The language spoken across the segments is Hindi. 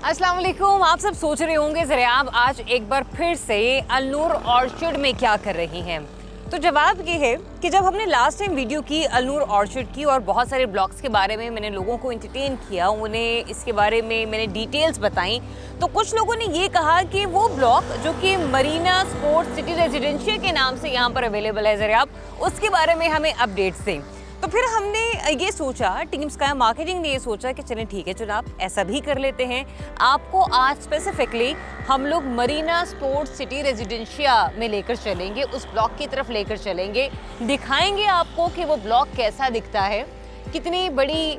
अस्सलाम वालेकुम। आप सब सोच रहे होंगे ज़रियाब आज एक बार फिर से अलनूर ऑर्चिड में क्या कर रही हैं। तो जवाब ये है कि जब हमने लास्ट टाइम वीडियो की अलनूर ऑर्चिड की और बहुत सारे ब्लॉग्स के बारे में मैंने लोगों को एंटरटेन किया, उन्हें इसके बारे में मैंने डिटेल्स बताई, तो कुछ लोगों ने ये कहा कि वो ब्लॉग जो कि मरीना स्पोर्ट्स सिटी रेजिडेंशिया के नाम से यहाँ पर अवेलेबल है ज़रियाब, उसके बारे में हमें अपडेट्स दें। तो फिर हमने ये सोचा, टीम स्काई मार्केटिंग ने ये सोचा कि चलें ठीक है जनाब, ऐसा भी कर लेते हैं। आपको आज स्पेसिफिकली हम लोग मरीना स्पोर्ट्स सिटी रेजिडेंशिया में लेकर चलेंगे, उस ब्लॉक की तरफ लेकर चलेंगे, दिखाएंगे आपको कि वो ब्लॉक कैसा दिखता है, कितनी बड़ी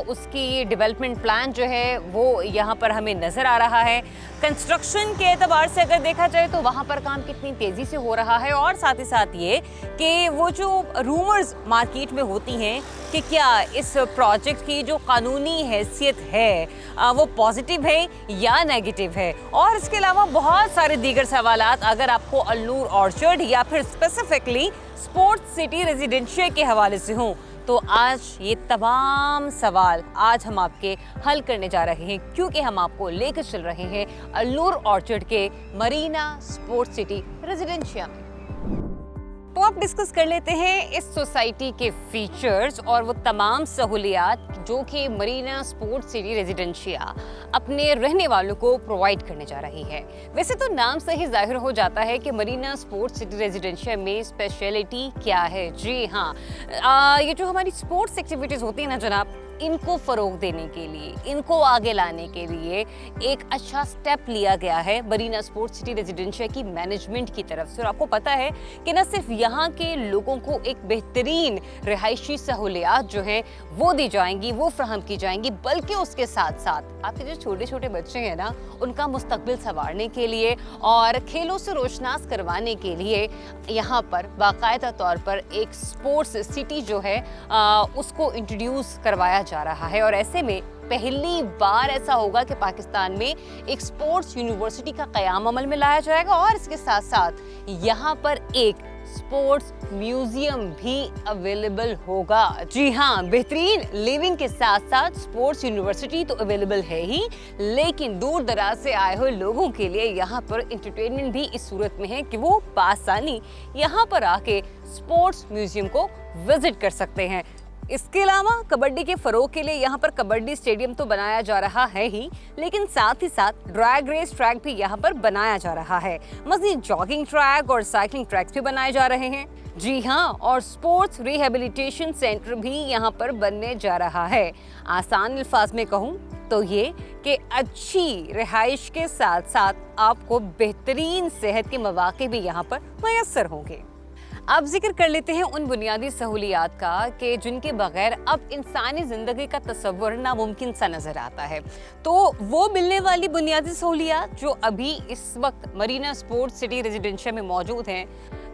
उसकी डेवलपमेंट प्लान जो है वो यहाँ पर हमें नज़र आ रहा है। कंस्ट्रक्शन के एतबार से अगर देखा जाए तो वहाँ पर काम कितनी तेज़ी से हो रहा है, और साथ ही साथ ये कि वो जो रूमर्स मार्केट में होती हैं कि क्या इस प्रोजेक्ट की जो कानूनी हैसियत है वो पॉजिटिव है या नेगेटिव है, और इसके अलावा बहुत सारे दीगर सवालात अगर आपको अलनूर ऑर्चिड या फिर स्पेसिफिकली स्पोर्ट्स सिटी रेजिडेंशिया के हवाले से हों, तो आज ये तमाम सवाल आज हम आपके हल करने जा रहे हैं, क्योंकि हम आपको लेकर चल रहे हैं अलनूर ऑर्चिड के मरीना स्पोर्ट्स सिटी रेजिडेंशिया में। तो आप डिस्कस कर लेते हैं इस सोसाइटी के फीचर्स और वो तमाम सहूलियात जो कि मरीना स्पोर्ट्स सिटी रेजिडेंशिया अपने रहने वालों को प्रोवाइड करने जा रही है। वैसे तो नाम से ही जाहिर हो जाता है कि मरीना स्पोर्ट्स सिटी रेजिडेंशिया में स्पेशलिटी क्या है। जी हाँ, ये जो हमारी स्पोर्ट्स एक्टिविटीज़ होती हैं ना जनाब, इनको फ़रोग देने के लिए, इनको आगे लाने के लिए एक अच्छा स्टेप लिया गया है मरीना स्पोर्ट्स सिटी रेजिडेंशिया की मैनेजमेंट की तरफ से। और आपको पता है कि न सिर्फ यहाँ के लोगों को एक बेहतरीन रिहायशी सहूलियात जो हैं वो दी जाएंगी, वो फ्राहम की जाएंगी, बल्कि उसके साथ साथ आपके जो छोटे छोटे बच्चे हैं ना, उनका मुस्तकबिल संवारने के लिए और खेलों से रोशनास करवाने के लिए यहाँ पर बाकायदा तौर पर एक स्पोर्ट्स सिटी जो है उसको इंट्रोड्यूस करवाया जा रहा है। और ऐसे में पहली बार ऐसा होगा कि पाकिस्तान में एक स्पोर्ट्स यूनिवर्सिटी का क़याम अमल में लाया जाएगा, और इसके साथ साथ यहाँ पर एक स्पोर्ट्स म्यूजियम भी अवेलेबल होगा। जी हाँ, बेहतरीन लिविंग के साथ साथ स्पोर्ट्स यूनिवर्सिटी तो अवेलेबल है ही, लेकिन दूर दराज से आए हुए लोगों के लिए यहाँ पर एंटरटेनमेंट भी इस सूरत में है कि वो बासानी यहाँ पर आके स्पोर्ट्स म्यूजियम को विजिट कर सकते हैं। इसके अलावा कबड्डी के फ़रोग के लिए यहाँ पर कबड्डी स्टेडियम तो बनाया जा रहा है ही, लेकिन साथ ही साथ ड्रैग रेस ट्रैक भी यहाँ पर बनाया जा रहा है। मज़ीद जॉगिंग ट्रैक और साइकिलिंग ट्रैक्स भी बनाए जा रहे हैं। जी हाँ, और स्पोर्ट्स रिहेबिलिटेशन सेंटर भी यहाँ पर बनने जा रहा है। आसान अल्फाज में कहूँ तो ये कि अच्छी रिहाइश के साथ साथ आपको बेहतरीन सेहत के मौके भी यहाँ पर मैसर होंगे। अब जिक्र कर लेते हैं उन बुनियादी सहूलियात का कि जिनके बगैर अब इंसानी ज़िंदगी का तस्वुर नामुमकिन सा नज़र आता है। तो वो मिलने वाली बुनियादी सहूलियात जो अभी इस वक्त मरीना स्पोर्ट्स सिटी रेजिडेंशिया में मौजूद हैं,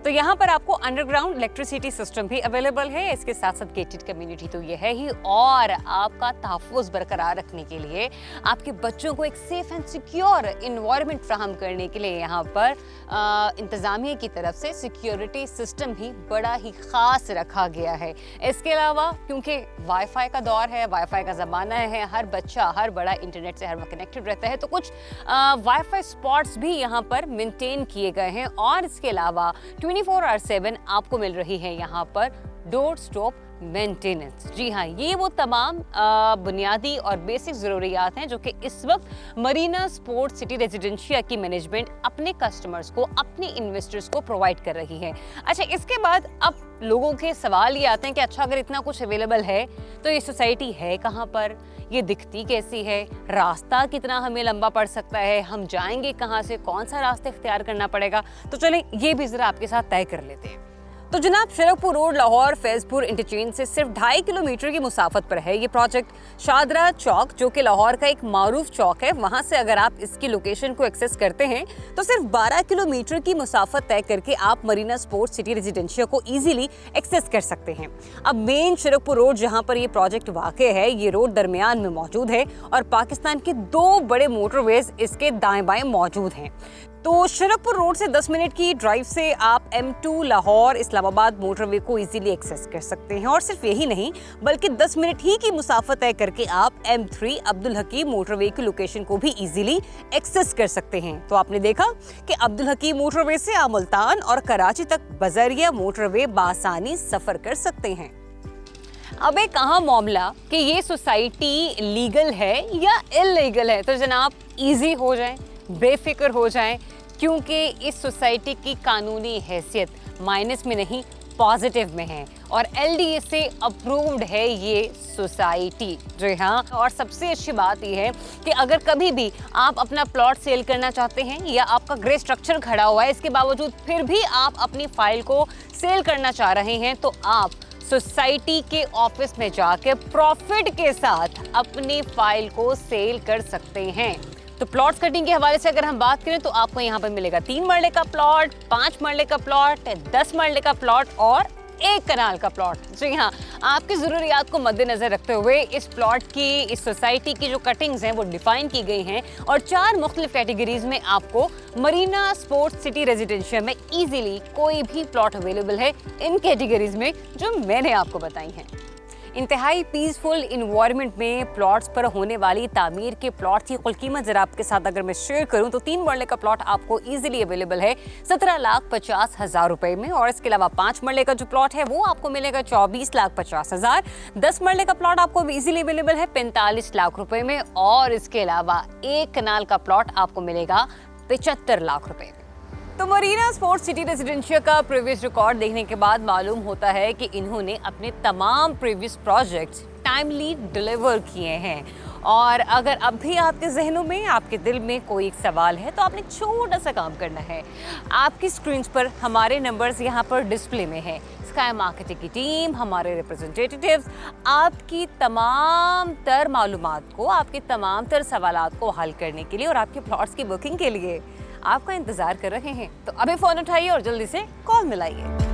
तो यहाँ पर आपको अंडरग्राउंड इलेक्ट्रिसिटी सिस्टम भी अवेलेबल है। इसके साथ साथ गेटेड कम्युनिटी तो ये है ही, और आपका तहफ़्फ़ुज़ बरकरार रखने के लिए, आपके बच्चों को एक सेफ़ एंड सिक्योर इन्वायरमेंट फ्राहम करने के लिए यहाँ पर इंतज़ामिया की तरफ से सिक्योरिटी सिस्टम भी बड़ा ही ख़ास रखा गया है। इसके अलावा क्योंकि वाईफाई का दौर है, वाईफाई का ज़माना है, हर बच्चा हर बड़ा इंटरनेट से हर वक्त कनेक्टेड रहता है, तो कुछ वाईफाई स्पॉट्स भी यहाँ पर मेंटेन किए गए हैं। और इसके अलावा 24/7 आपको मिल रही है यहाँ पर डोर स्टॉप मेंटेनेंस। जी हाँ, ये वो तमाम बुनियादी और बेसिक ज़रूरियात हैं जो कि इस वक्त मरीना स्पोर्ट्स सिटी रेजिडेंशिया की मैनेजमेंट अपने कस्टमर्स को, अपने इन्वेस्टर्स को प्रोवाइड कर रही है। अच्छा, इसके बाद अब लोगों के सवाल ये आते हैं कि अच्छा अगर इतना कुछ अवेलेबल है तो ये सोसाइटी है कहाँ पर, ये दिखती कैसी है, रास्ता कितना हमें लंबा पड़ सकता है, हम जाएंगे कहाँ से, कौन सा रास्ता इख्तियार करना पड़ेगा, तो चलें ये भी ज़रा आपके साथ तय कर लेते हैं। तो जनाब, शरकपुर रोड लाहौर फैजपुर इंटरचेंज से सिर्फ 2.5 किलोमीटर की मुसाफत पर है ये प्रोजेक्ट। शादरा चौक जो कि लाहौर का एक मारूफ चौक है, वहाँ से अगर आप इसकी लोकेशन को एक्सेस करते हैं तो सिर्फ 12 किलोमीटर की मुसाफत तय करके आप मरीना स्पोर्ट्स सिटी रेजिडेंशिया को ईजिली एक्सेस कर सकते हैं। अब मेन शरकपुर रोड जहाँ पर ये प्रोजेक्ट वाक़ है, ये रोड दरमियान में मौजूद है और पाकिस्तान के 2 बड़े मोटरवेज इसके दाएं बाएं मौजूद हैं। तो शरकपुर रोड से 10 मिनट की ड्राइव से आप M2 लाहौर इस्लामाबाद मोटरवे को इजीली एक्सेस कर सकते हैं। और सिर्फ यही नहीं, बल्कि 10 मिनट ही की मुसाफत तय करके आप M3 अब्दुल हकीम मोटरवे की लोकेशन को भी इजीली एक्सेस कर सकते हैं। तो आपने देखा कि अब्दुल हकीम मोटरवे से आप मुल्तान और कराची तक बजरिया मोटरवे बासानी सफर कर सकते हैं। अब एक अहम मामला कि ये सोसाइटी लीगल है या इलीगल है। तो जनाब इजी हो जाए, बेफिक्र हो जाएं, क्योंकि इस सोसाइटी की कानूनी हैसियत माइनस में नहीं पॉजिटिव में है और LDA से अप्रूव्ड है ये सोसाइटी। जी हाँ, और सबसे अच्छी बात ये है कि अगर कभी भी आप अपना प्लॉट सेल करना चाहते हैं या आपका ग्रे स्ट्रक्चर खड़ा हुआ है, इसके बावजूद फिर भी आप अपनी फाइल को सेल करना चाह रहे हैं, तो आप सोसाइटी के ऑफिस में जाकर प्रॉफिट के साथ अपनी फाइल को सेल कर सकते हैं। तो प्लॉट्स कटिंग के हवाले से अगर हम बात करें तो आपको यहाँ पर मिलेगा 3 मरले का प्लॉट, 5 मरले का प्लॉट, 10 मरले का प्लॉट और 1 कनाल का प्लॉट। जी हाँ, आपकी ज़रूरियात को मद्देनजर रखते हुए इस प्लॉट की, इस सोसाइटी की जो कटिंग्स हैं वो डिफाइन की गई हैं और 4 मुख्तलिफ कैटेगरीज में आपको मरीना स्पोर्ट्स सिटी रेजिडेंशियल में इजीली कोई भी प्लॉट अवेलेबल है इन कैटेगरीज में जो मैंने आपको बताई हैं। इंतहाई पीसफुल इन्वायरमेंट में प्लॉट्स पर होने वाली तामीर के प्लॉट की कुल कीमत जरा आपके साथ अगर मैं शेयर करूं तो 3 मरले का प्लॉट आपको इजीली अवेलेबल है 17,50,000 रुपए में। और इसके अलावा 5 मरले का जो प्लॉट है वो आपको मिलेगा 24,50,000। 10 मरले का प्लॉट आपको इजीली अवेलेबल है 45 लाख रुपए में और इसके अलावा 1 कनाल का प्लॉट आपको मिलेगा 75 लाख रुपए में। तो मरीना स्पोर्ट्स सिटी रेजिडेंशियल का प्रीवियस रिकॉर्ड देखने के बाद मालूम होता है कि इन्होंने अपने तमाम प्रीवियस प्रोजेक्ट्स टाइमली डिलीवर किए हैं। और अगर अब भी आपके जहनों में, आपके दिल में कोई एक सवाल है तो आपने छोटा सा काम करना है। आपकी स्क्रीन पर हमारे नंबर्स यहाँ पर डिस्प्ले में है। स्काई मार्केटिंग की टीम, हमारे रिप्रेजेंटेटिव्स आपकी तमाम तर मालूमात को, आपके तमाम तर सवालात को हल करने के लिए और आपके प्लॉट्स की बुकिंग के लिए आपका इंतजार कर रहे हैं। तो अभी फोन उठाइए और जल्दी से कॉल मिलाइए।